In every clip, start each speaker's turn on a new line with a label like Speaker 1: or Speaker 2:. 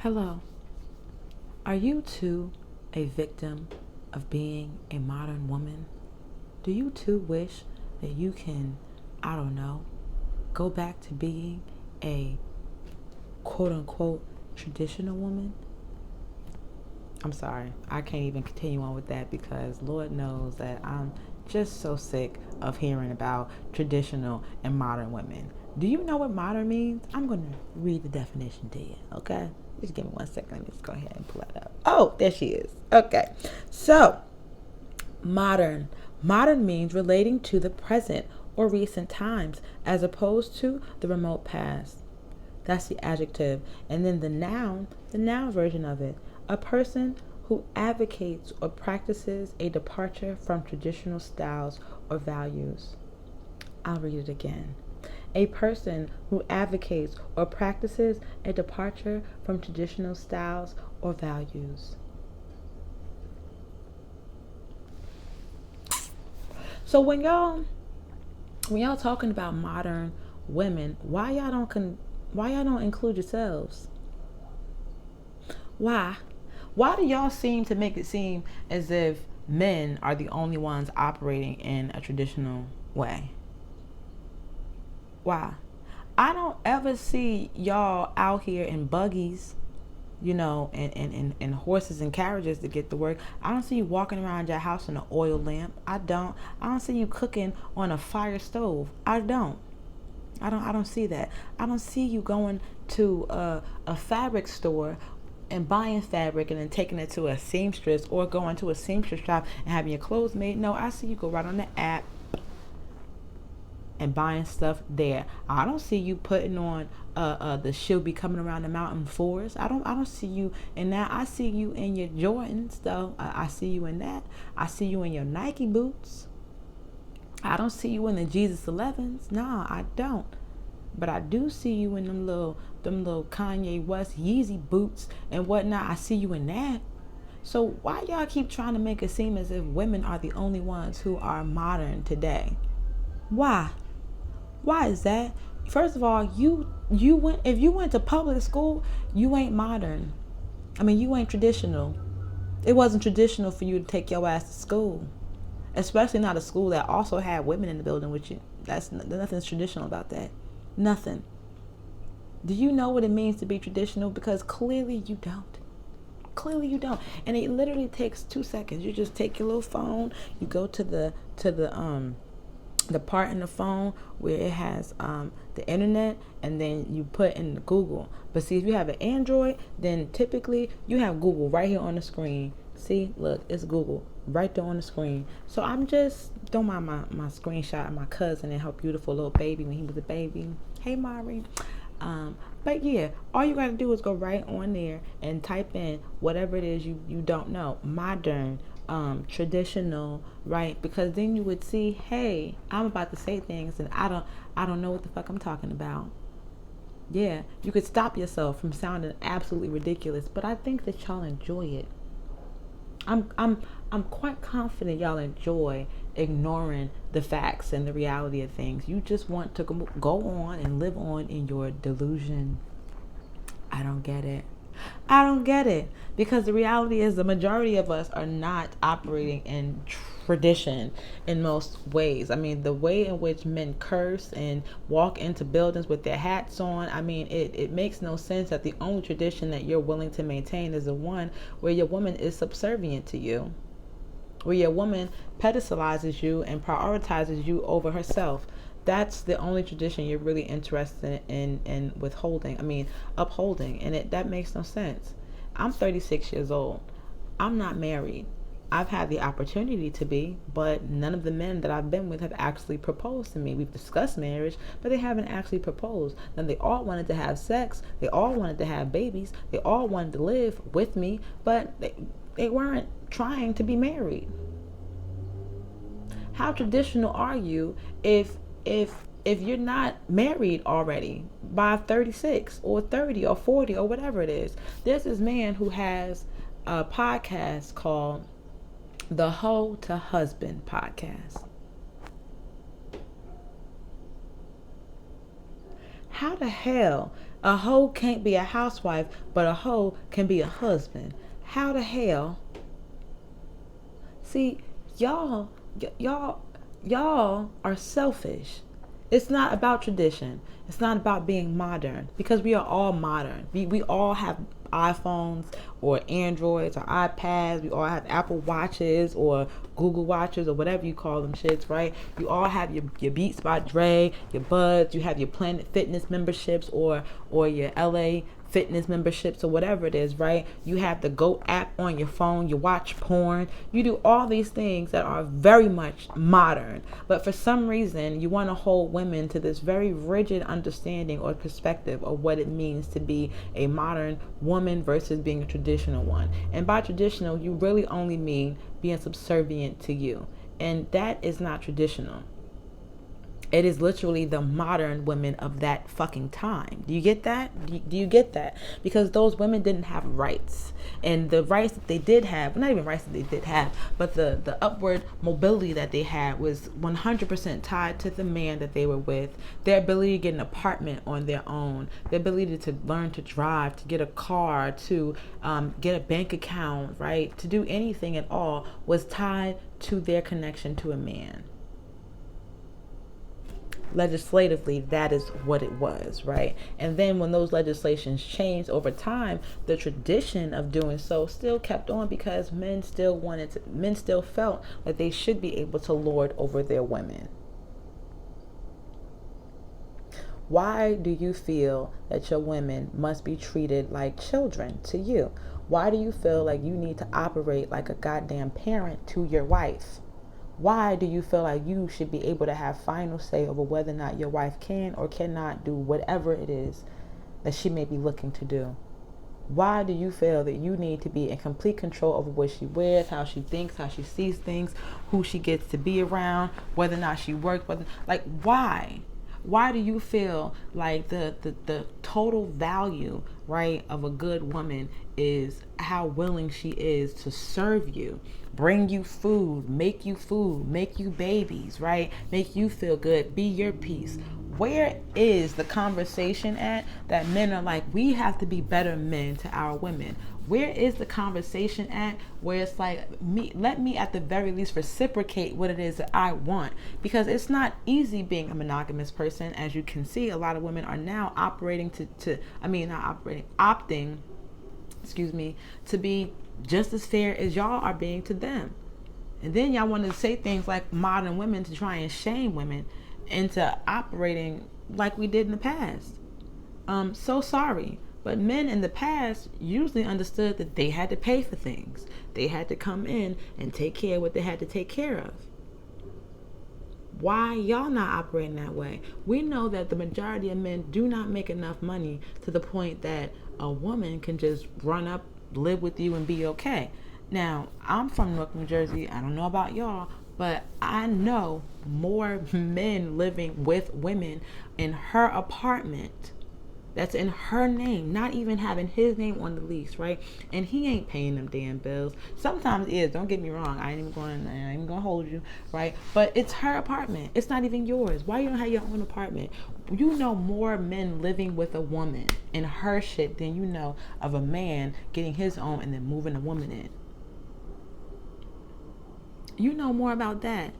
Speaker 1: Hello. Are you too a victim of being a modern woman? Do you too wish that you can, I don't know, go back to being a quote unquote traditional woman? I'm sorry, I can't even continue on with that because Lord knows that I'm just so sick of hearing about traditional and modern women. Do you know what modern means? I'm going to read the definition to you, okay? Just give me 1 second. Let me just go ahead and pull that up. Oh, there she is. Okay. So, modern. Modern means relating to the present or recent times as opposed to the remote past. That's the adjective. And then the noun version of it. A person who advocates or practices a departure from traditional styles or values. I'll read it again. A person who advocates or practices a departure from traditional styles or values. So when y'all talking about modern women, why y'all don't include yourselves? Why? Why do y'all seem to make it seem as if men are the only ones operating in a traditional way? Why? I don't ever see y'all out here in buggies, and horses and carriages to get to work. I don't see you walking around your house in an oil lamp. I don't see you cooking on a fire stove. I don't see that. I don't see you going to a fabric store and buying fabric and then taking it to a seamstress or going to a seamstress shop and having your clothes made. No, I see you go right on the app and buying stuff there. I don't see you putting on the she'll be coming around the mountain forest. I don't see you in that. I see you in your Jordans though. I see you in that. I see you in your Nike boots. I don't see you in the Jesus 11s. Nah, I don't. But I do see you in them little Kanye West Yeezy boots and whatnot. I see you in that. So why y'all keep trying to make it seem as if women are the only ones who are modern today? Why? Why is that? First of all, you went if you went to public school, you ain't modern. I mean, you ain't traditional. It wasn't traditional for you to take your ass to school, especially not a school that also had women in the building with you. That's nothing's traditional about that. Nothing. Do you know what it means to be traditional? Because clearly you don't. Clearly you don't. And it literally takes 2 seconds. You just take your little phone. You go to the part in the phone where it has the internet, and then you put in the Google. But see, if you have an Android, then typically you have Google right here on the screen. See, look, it's Google right there on the screen. So I'm just, don't mind my screenshot of my cousin and her beautiful little baby when he was a baby. Hey, Mari. But yeah, all you gotta do is go right on there and type in whatever it is you don't know. Modern, traditional, right? Because then you would see, hey, I'm about to say things and I don't know what the fuck I'm talking about. Yeah, you could stop yourself from sounding absolutely ridiculous, but I think that y'all enjoy it. I'm quite confident y'all enjoy ignoring the facts and the reality of things. You just want to go on and live on in your delusion. I don't get it. I don't get it. Because the reality is the majority of us are not operating in tradition in most ways. I mean, the way in which men curse and walk into buildings with their hats on, I mean, it makes no sense that the only tradition that you're willing to maintain is the one where your woman is subservient to you, where your woman pedestalizes you and prioritizes you over herself. That's the only tradition you're really interested in withholding. I mean, upholding, and that makes no sense. I'm 36 years old. I'm not married. I've had the opportunity to be, but none of the men that I've been with have actually proposed to me. We've discussed marriage, but they haven't actually proposed. And they all wanted to have sex. They all wanted to have babies. They all wanted to live with me, but they weren't trying to be married. How traditional are you if you're not married already by 36 or 30 or 40 or whatever it is? There's this man who has a podcast called the Hoe to Husband podcast. How the hell A hoe can't be a housewife, but a hoe can be a husband. How the hell? See, y'all, y'all, y'all are selfish. It's not about tradition. It's not about being modern because we are all modern. We all have iPhones or Androids or iPads. We all have Apple Watches or Google Watches or whatever you call them shits, right? You all have your Beats by Dre, your Buds. You have your Planet Fitness memberships or your LA Fitness memberships or whatever it is, right? You have the Go app on your phone. You watch porn. You do all these things that are very much modern. But for some reason, you want to hold women to this very rigid understanding or perspective of what it means to be a modern woman versus being a traditional one. And by traditional, you really only mean being subservient to you. And that is not traditional. It is literally the modern women of that fucking time. Do you get that? Do you get that? Because those women didn't have rights. And the rights that they did have, well, not even rights that they did have, but the upward mobility that they had was 100% tied to the man that they were with. Their ability to get an apartment on their own, their ability to learn to drive, to get a car, to get a bank account, right? To do anything at all was tied to their connection to a man. Legislatively, that is what it was, right? And then when those legislations changed over time, the tradition of doing so still kept on because men still felt that they should be able to lord over their women. Why do you feel that your women must be treated like children to you? Why do you feel like you need to operate like a goddamn parent to your wife? Why do you feel like you should be able to have final say over whether or not your wife can or cannot do whatever it is that she may be looking to do? Why do you feel that you need to be in complete control over what she wears, how she thinks, how she sees things, who she gets to be around, whether or not she works, why? Why do you feel like the total value, right, of a good woman is how willing she is to serve you, bring you food, make you babies, right? Make you feel good, be your peace. Where is the conversation at that men are like, we have to be better men to our women? Where is the conversation at where it's like, let me at the very least reciprocate what it is that I want? Because it's not easy being a monogamous person. As you can see, a lot of women are now opting, to be just as fair as y'all are being to them. And then y'all want to say things like modern women to try and shame women into operating like we did in the past. So sorry. But men in the past usually understood that they had to pay for things. They had to come in and take care of what they had to take care of. Why y'all not operating that way? We know that the majority of men do not make enough money to the point that a woman can just run up, live with you, and be okay. Now, I'm from Newark, New Jersey. I don't know about y'all, but I know more men living with women in her apartment that's in her name, not even having his name on the lease, right? And he ain't paying them damn bills. Sometimes it is, don't get me wrong. I ain't even gonna hold you, right? But it's her apartment. It's not even yours. Why you don't have your own apartment? You know more men living with a woman in her shit than you know of a man getting his own and then moving a woman in. You know more about that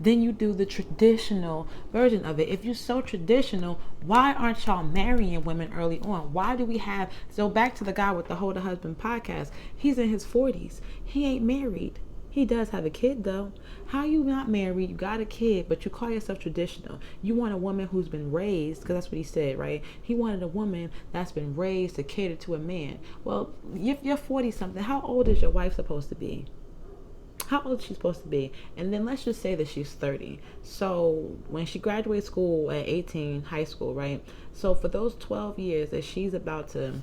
Speaker 1: than you do the traditional version of it. If you're so traditional, why aren't y'all marrying women early on? Why do we have, so back to the guy with the Hold a Husband podcast, he's in his 40s. He ain't married. He does have a kid though. How you not married, you got a kid, but you call yourself traditional? You want a woman who's been raised, because that's what he said, right? He wanted a woman that's been raised to cater to a man. Well, if you're 40 something, how old is your wife supposed to be? How old is she supposed to be? And then let's just say that she's 30. So when she graduates school at 18, high school, right? So for those 12 years that she's about to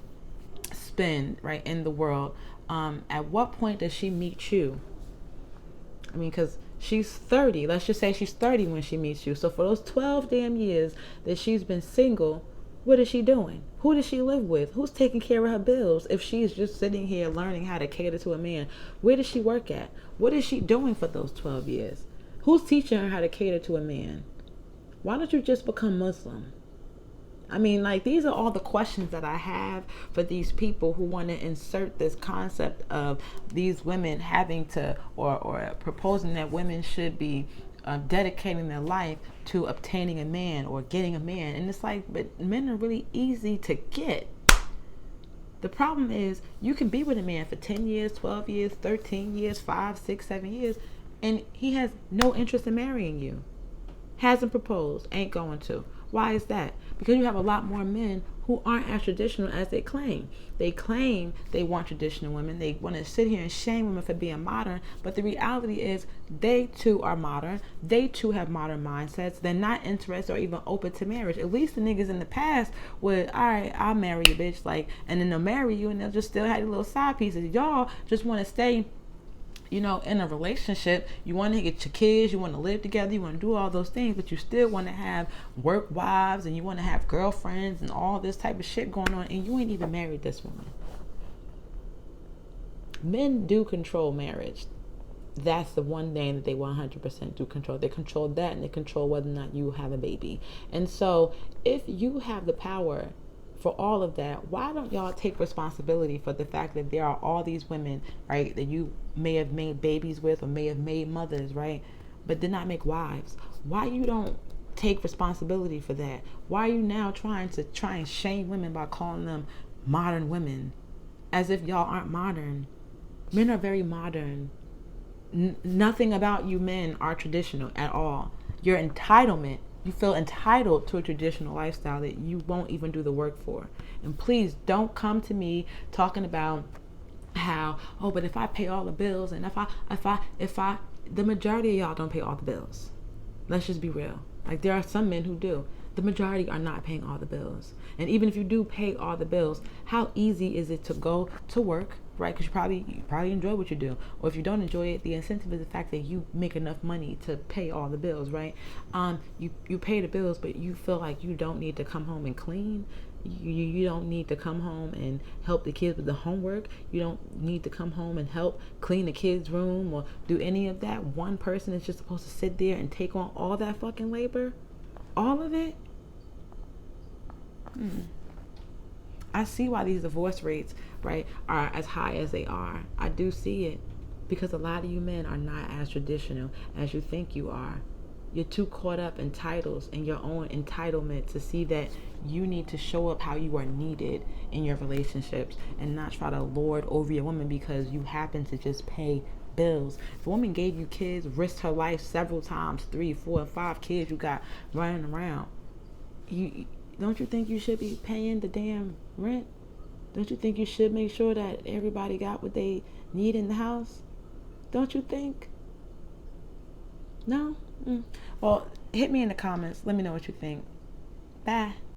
Speaker 1: spend, right, in the world, at what point does she meet you? I mean, because she's 30. Let's just say she's 30 when she meets you. So for those 12 damn years that she's been single, what is she doing? Who does she live with? Who's taking care of her bills if she's just sitting here learning how to cater to a man? Where does she work at? What is she doing for those 12 years? Who's teaching her how to cater to a man? Why don't you just become Muslim? I mean, like, these are all the questions that I have for these people who want to insert this concept of these women having to, or proposing that women should be dedicating their life to obtaining a man or getting a man. And it's like, but men are really easy to get. The problem is you can be with a man for 10 years, 12 years, 13 years, 5, 6, 7 years, and he has no interest in marrying you. Hasn't proposed, ain't going to. Why is that? Because you have a lot more men who aren't as traditional as they claim. They claim they want traditional women. They want to sit here and shame women for being modern. But the reality is they too are modern. They too have modern mindsets. They're not interested or even open to marriage. At least the niggas in the past would, all right, I'll marry you, bitch. Like, and then they'll marry you and they'll just still have your little side pieces. Y'all just want to stay, you know, in a relationship. You want to get your kids, you want to live together, you want to do all those things, but you still want to have work wives and you want to have girlfriends and all this type of shit going on, and you ain't even married this woman. Men do control marriage. That's the one thing that they 100% do control. They control that, and they control whether or not you have a baby. And so if you have the power for all of that, why don't y'all take responsibility for the fact that there are all these women, right, that you may have made babies with or may have made mothers, right, but did not make wives? Why you don't take responsibility for that? Why are you now trying and shame women by calling them modern women, as if y'all aren't modern? Men are very modern. Nothing about you men are traditional at all. Your entitlement, you feel entitled to a traditional lifestyle that you won't even do the work for. And please don't come to me talking about how, oh, but if I pay all the bills, and if I the majority of y'all don't pay all the bills. Let's just be real. Like, there are some men who do. The majority are not paying all the bills. And even if you do pay all the bills, how easy is it to go to work, right? Because you probably enjoy what you do. Or if you don't enjoy it, the incentive is the fact that you make enough money to pay all the bills, right? You pay the bills, but you feel like you don't need to come home and clean. You don't need to come home and help the kids with the homework. You don't need to come home and help clean the kids' room or do any of that. One person is just supposed to sit there and take on all that fucking labor. All of it. I see why these divorce rates, right, are as high as they are. I do see it, because a lot of you men are not as traditional as you think you are. You're too caught up in titles and your own entitlement to see that you need to show up how you are needed in your relationships and not try to lord over your woman because you happen to just pay bills. If a woman gave you kids, risked her life several times, 3, 4, 5 kids you got running around, don't you think you should be paying the damn rent? Don't you think you should make sure that everybody got what they need in the house? Don't you think? No? Well, hit me in the comments. Let me know what you think. Bye.